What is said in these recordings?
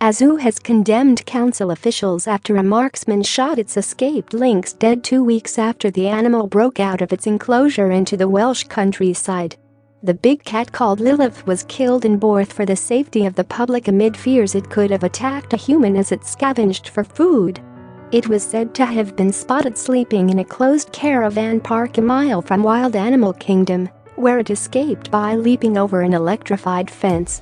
Azoo has condemned council officials after a marksman shot its escaped lynx dead 2 weeks after the animal broke out of its enclosure into the Welsh countryside. The big cat called Lillith was killed in Borth for the safety of the public amid fears it could have attacked a human as it scavenged for food. It was said to have been spotted sleeping in a closed caravan park a mile from Wild Animal Kingdom, where it escaped by leaping over an electrified fence.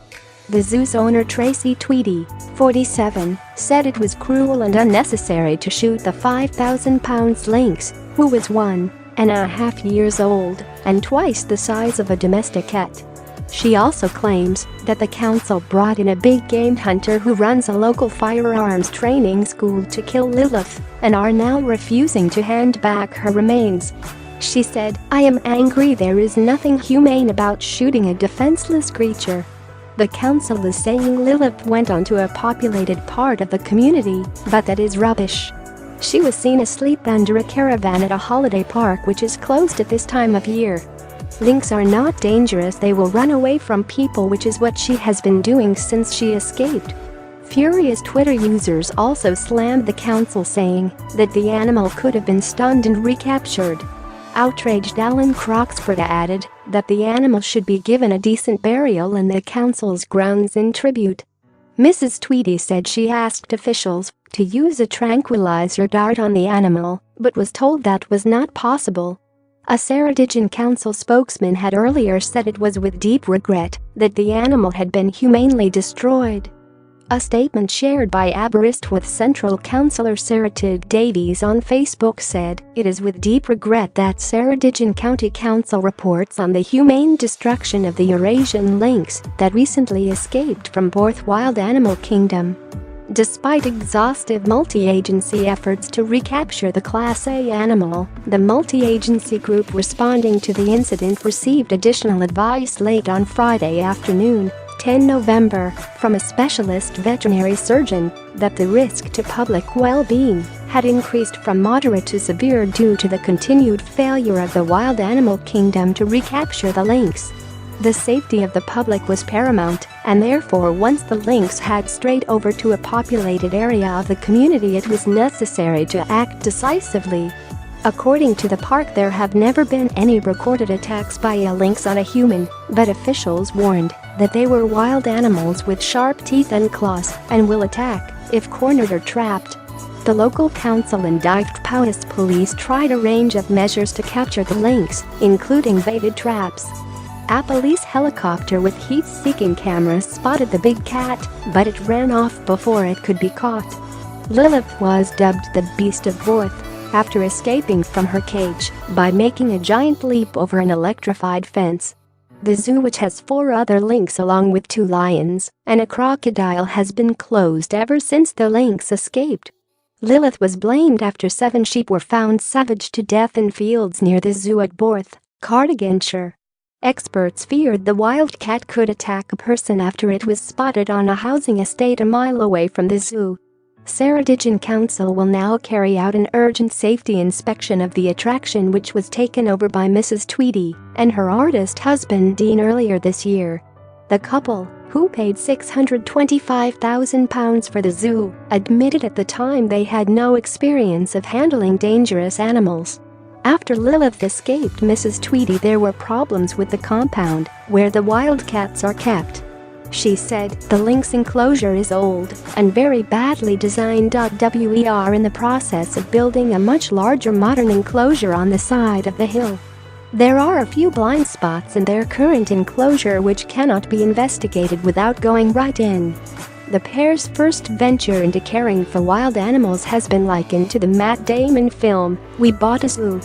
The zoo's owner Tracy Tweedy, 47, said it was cruel and unnecessary to shoot the 5,000-pound lynx, who was 1.5 years old and twice the size of a domestic cat. She also claims that the council brought in a big game hunter who runs a local firearms training school to kill Lillith and are now refusing to hand back her remains. She said, "I am angry. There is nothing humane about shooting a defenseless creature." The council is saying Lillith went onto a populated part of the community, but that is rubbish. She was seen asleep under a caravan at a holiday park which is closed at this time of year. Lynx are not dangerous, they will run away from people, which is what she has been doing since she escaped. Furious Twitter users also slammed the council, saying that the animal could have been stunned and recaptured. Outraged Alan Croxford added that the animal should be given a decent burial in the council's grounds in tribute. Mrs. Tweedy said she asked officials to use a tranquilizer dart on the animal, but was told that was not possible. A Ceredigion council spokesman had earlier said it was with deep regret that the animal had been humanely destroyed. A statement shared by Aberystwyth Central Councillor Ceredigion Davies on Facebook said, "It is with deep regret that Ceredigion County Council reports on the humane destruction of the Eurasian lynx that recently escaped from Borth Wild Animal Kingdom." Despite exhaustive multi-agency efforts to recapture the Class A animal, the multi-agency group responding to the incident received additional advice late on Friday afternoon, 10 November, from a specialist veterinary surgeon that the risk to public well-being had increased from moderate to severe due to the continued failure of the Wild Animal Kingdom to recapture the lynx. The safety of the public was paramount, and therefore once the lynx had strayed over to a populated area of the community, it was necessary to act decisively. According to the park, there have never been any recorded attacks by a lynx on a human, but officials warned that they were wild animals with sharp teeth and claws and will attack if cornered or trapped. The local council and Dyfed police tried a range of measures to capture the lynx, including baited traps. A police helicopter with heat-seeking cameras spotted the big cat, but it ran off before it could be caught. Lillith was dubbed the Beast of Borth after escaping from her cage by making a giant leap over an electrified fence. The zoo, which has 4 other lynx along with 2 lions and a crocodile, has been closed ever since the lynx escaped. Lillith was blamed after 7 sheep were found savaged to death in fields near the zoo at Borth, Cardiganshire. Experts feared the wildcat could attack a person after it was spotted on a housing estate a mile away from the zoo. Ceredigion Council will now carry out an urgent safety inspection of the attraction, which was taken over by Mrs. Tweedy and her artist husband Dean earlier this year. The couple, who paid £625,000 for the zoo, admitted at the time they had no experience of handling dangerous animals. After Lillith escaped Mrs. Tweedy, there were problems with the compound where the wildcats are kept. She said, "The lynx enclosure is old and very badly designed. We are in the process of building a much larger modern enclosure on the side of the hill. There are a few blind spots in their current enclosure which cannot be investigated without going right in." The pair's first venture into caring for wild animals has been likened to the Matt Damon film, We Bought a Zoo.